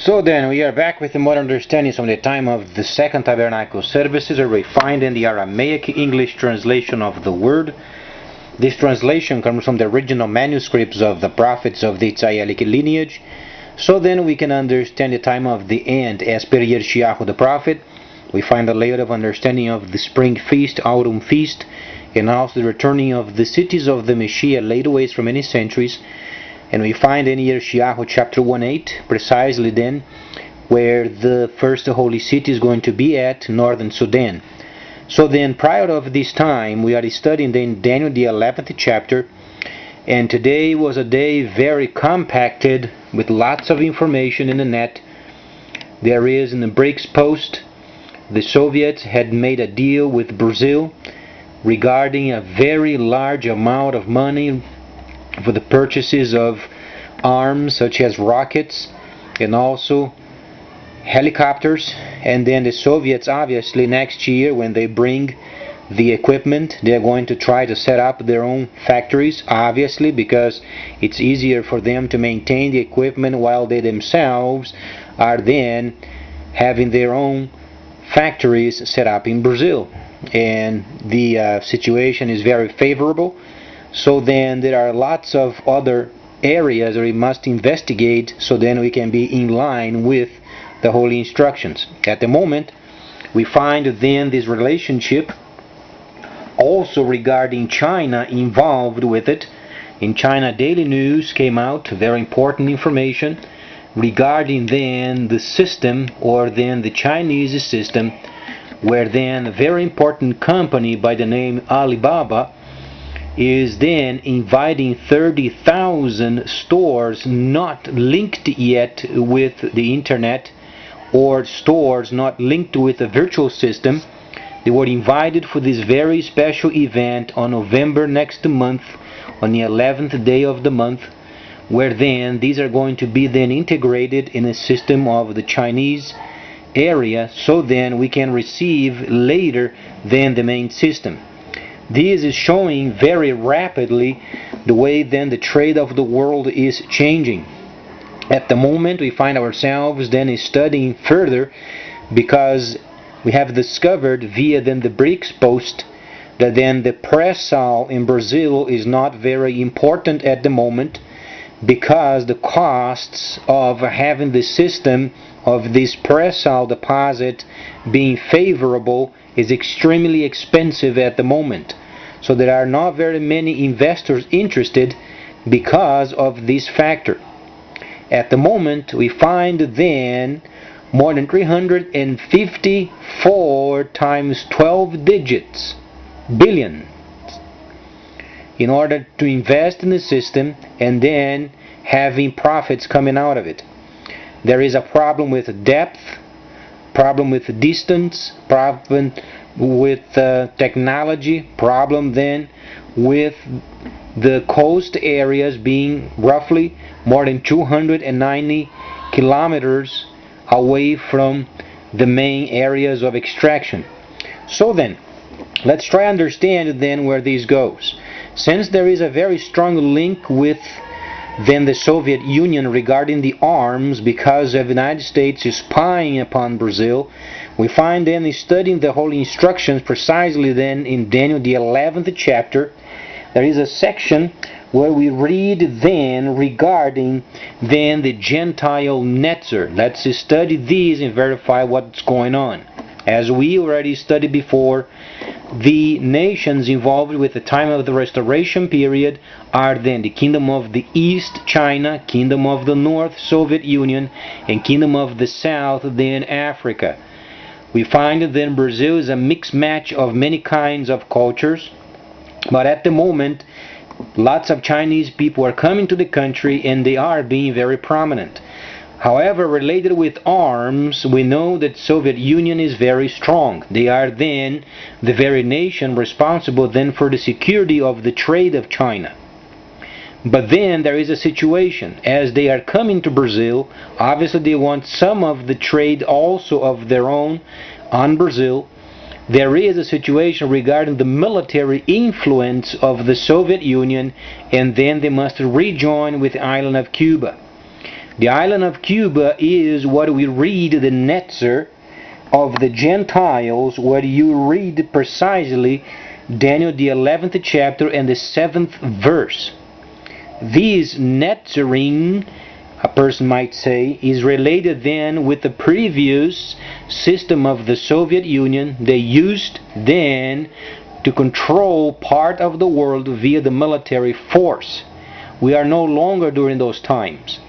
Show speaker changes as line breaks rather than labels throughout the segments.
So then we are back with the more understandings from the time of the Second Tabernacle services, where we find in the Aramaic English translation of the word. This translation comes from the original manuscripts of the prophets of the Israelic lineage. So then we can understand the time of the end as per Yeshayahu the prophet. We find a layer of understanding of the spring feast, autumn feast, and also the returning of the cities of the Messiah laid waste for many centuries. And we find in Yeshayahu chapter 1:8 precisely then where the first holy city is going to be at northern Sudan. So then prior of this time we are studying then Daniel the 11th chapter, and today was a day very compacted with lots of information in the net. There is in the BRICS post, the Soviets had made a deal with Brazil regarding a very large amount of money for the purchases of arms such as rockets and also helicopters. And then the Soviets obviously next year when they bring the equipment, they're going to try to set up their own factories, obviously, because it's easier for them to maintain the equipment while they themselves are then having their own factories set up in Brazil. And the situation is very favorable. So then there are lots of other areas that we must investigate so then we can be in line with the holy instructions. At the moment, we find then this relationship also regarding China involved with it. In China Daily News came out very important information regarding then the system, or then the Chinese system, where then a very important company by the name Alibaba is then inviting 30,000 stores not linked yet with the internet, or stores not linked with a virtual system. They were invited for this very special event on November next month, on the 11th day of the month, where then these are going to be then integrated in a system of the Chinese area, so then we can receive later than the main system. This is showing very rapidly the way then the trade of the world is changing. At the moment we find ourselves then studying further, because we have discovered via then the BRICS post that then the pre-sal in Brazil is not very important at the moment, because the costs of having the system of this pre-sal deposit being favorable is extremely expensive at the moment. So there are not very many investors interested because of this factor. At the moment we find then more than 354 times 12 digits billion in order to invest in the system and then having profits coming out of it. There is a problem with depth, problem with distance, problem with technology, problem then with the coast areas being roughly more than 290 kilometers away from the main areas of extraction. So then, let's try to understand then where this goes. Since there is a very strong link with then the Soviet Union regarding the arms, because the United States is spying upon Brazil, we find then studying the holy instructions precisely then in Daniel the 11th chapter. There is a section where we read then regarding then the Gentile Netzer. Let's study these and verify what's going on. As we already studied before, the nations involved with the time of the restoration period are then the Kingdom of the East, China, Kingdom of the North, Soviet Union, and Kingdom of the South, then Africa. We find that then Brazil is a mixed match of many kinds of cultures, but at the moment lots of Chinese people are coming to the country and they are being very prominent. However, related with arms, we know that Soviet Union is very strong. They are then the very nation responsible then for the security of the trade of China. But then there is a situation, as they are coming to Brazil, obviously they want some of the trade also of their own on Brazil. There is a situation regarding the military influence of the Soviet Union, and then they must rejoin with the island of Cuba. The island of Cuba is what we read the netzer of the Gentiles, where you read precisely Daniel the 11th chapter and the 7th verse. This netzering, a person might say, is related then with the previous system of the Soviet Union. They used then to control part of the world via the military force. We are no longer during those times.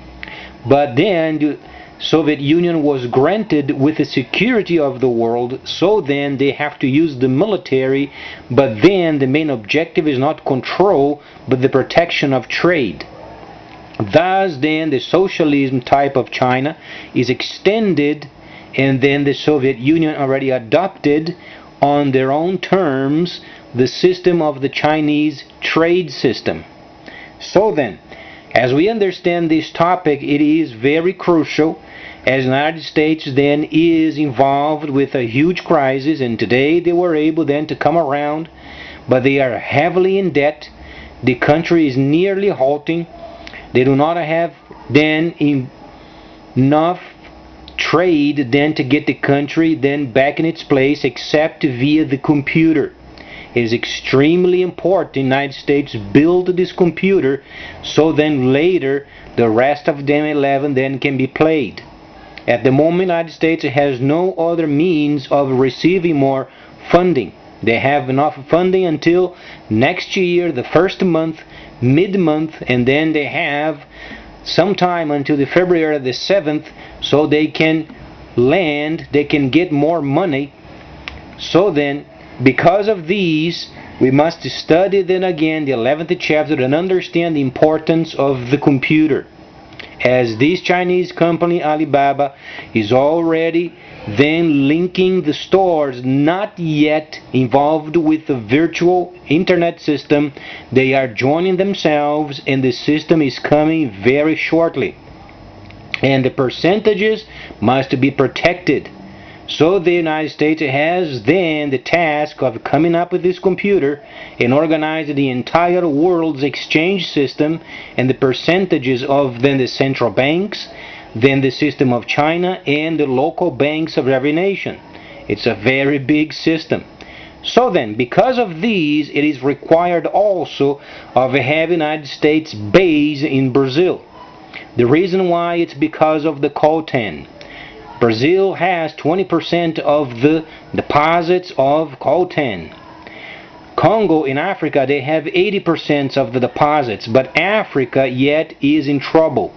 But then the Soviet Union was granted with the security of the world, so then they have to use the military, but then the main objective is not control, but the protection of trade. Thus then the socialism type of China is extended, and then the Soviet Union already adopted on their own terms the system of the Chinese trade system. So then, as we understand this topic, it is very crucial, as the United States then is involved with a huge crisis, and today they were able then to come around, but they are heavily in debt. The country is nearly halting. They do not have then enough trade then to get the country then back in its place except via the computer. It is extremely important the United States build this computer, so then later the rest of Daniel 11 then can be played. At the moment, the United States has no other means of receiving more funding. They have enough funding until next year, the first month, mid-month, and then they have some time until the February the 7th, so they can land, they can get more money. So then, because of these, we must study then again the 11th chapter and understand the importance of the computer. As this Chinese company Alibaba is already then linking the stores not yet involved with the virtual internet system, they are joining themselves, and the system is coming very shortly. And the percentages must be protected. So the United States has then the task of coming up with this computer and organize the entire world's exchange system and the percentages of then the central banks, then the system of China, and the local banks of every nation. It's a very big system. So then, because of these, it is required also of having United States base in Brazil. The reason why, it's because of the Coltan. Brazil has 20% of the deposits of Coltan. Congo in Africa, they have 80% of the deposits, but Africa yet is in trouble,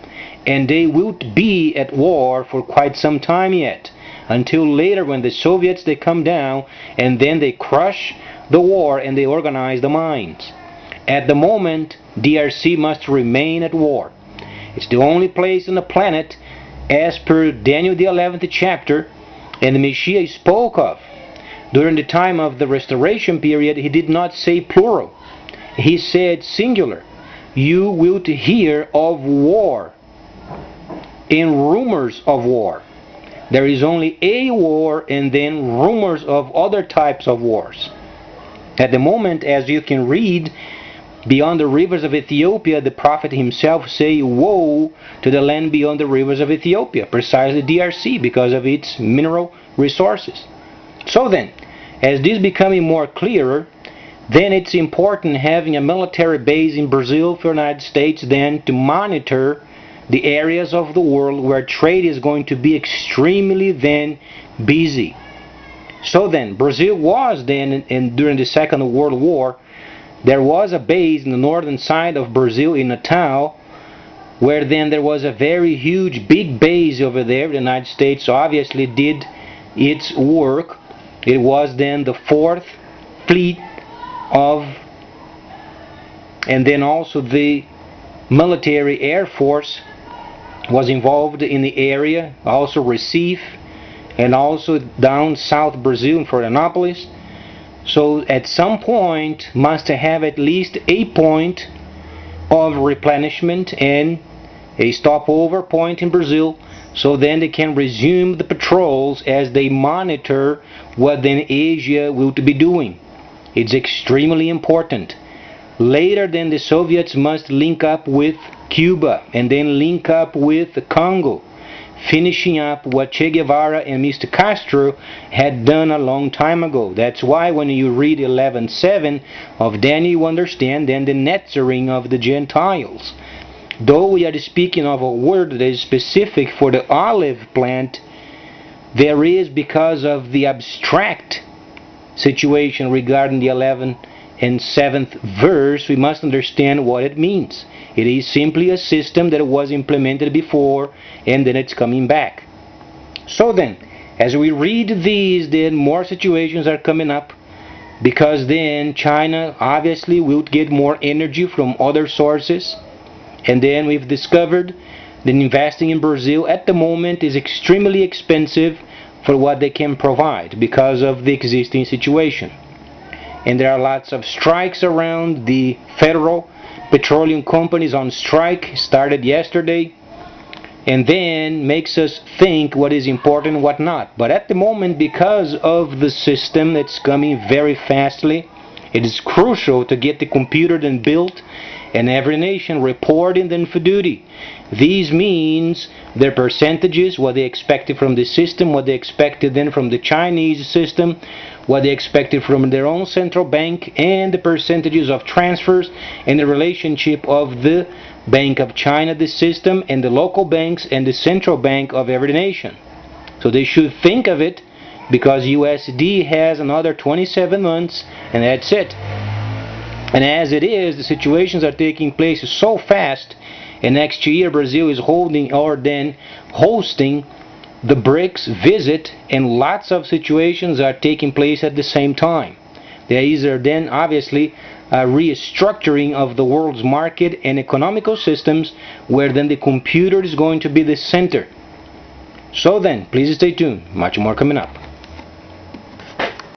and they will be at war for quite some time yet, until later when the Soviets they come down and then they crush the war and they organize the mines. At the moment, DRC must remain at war. It's the only place on the planet, as per Daniel the 11th chapter, and the Messiah spoke of. During the time of the restoration period, he did not say plural. He said singular. You will hear of war and rumors of war. There is only a war and then rumors of other types of wars. At the moment, as you can read, beyond the rivers of Ethiopia, the prophet himself say, woe to the land beyond the rivers of Ethiopia, precisely DRC, because of its mineral resources. So then, as this becoming more clearer, then it's important having a military base in Brazil for the United States then to monitor the areas of the world where trade is going to be extremely then busy. So then, Brazil was then, during the Second World War, there was a base in the northern side of Brazil in Natal, where then there was a very huge, big base over there. The United States obviously did its work. It was then the 4th Fleet of, and then also the military Air Force was involved in the area, also Recife, and also down south Brazil in Florianopolis. So at some point must have at least a point of replenishment and a stopover point in Brazil, so then they can resume the patrols as they monitor what then Asia will be doing. It's extremely important. Later then the Soviets must link up with Cuba and then link up with Congo, finishing up what Che Guevara and Mr. Castro had done a long time ago. That's why when you read 11:7 of Daniel, you understand then the netzering of the Gentiles. Though we are speaking of a word that is specific for the olive plant, there is, because of the abstract situation regarding the 11th and 7th verse, we must understand what it means. It is simply a system that was implemented before and then it's coming back. So then, as we read these, then more situations are coming up, because then China obviously will get more energy from other sources. And then we've discovered that investing in Brazil at the moment is extremely expensive for what they can provide because of the existing situation. And there are lots of strikes around. The federal petroleum companies on strike started yesterday, and then makes us think what is important and what not. But at the moment, because of the system that's coming very fastly, it is crucial to get the computer then built and every nation reporting then for duty. These means their percentages, what they expected from the system, what they expected then from the Chinese system, what they expected from their own central bank, and the percentages of transfers and the relationship of the Bank of China, the system, and the local banks and the central bank of every nation. So they should think of it, because USD has another 27 months and that's it. And as it is, the situations are taking place so fast, and next year Brazil is holding or then hosting the BRICS visit, and lots of situations are taking place at the same time. There is then obviously a restructuring of the world's market and economical systems, where then the computer is going to be the center. So then, please stay tuned. Much more coming up.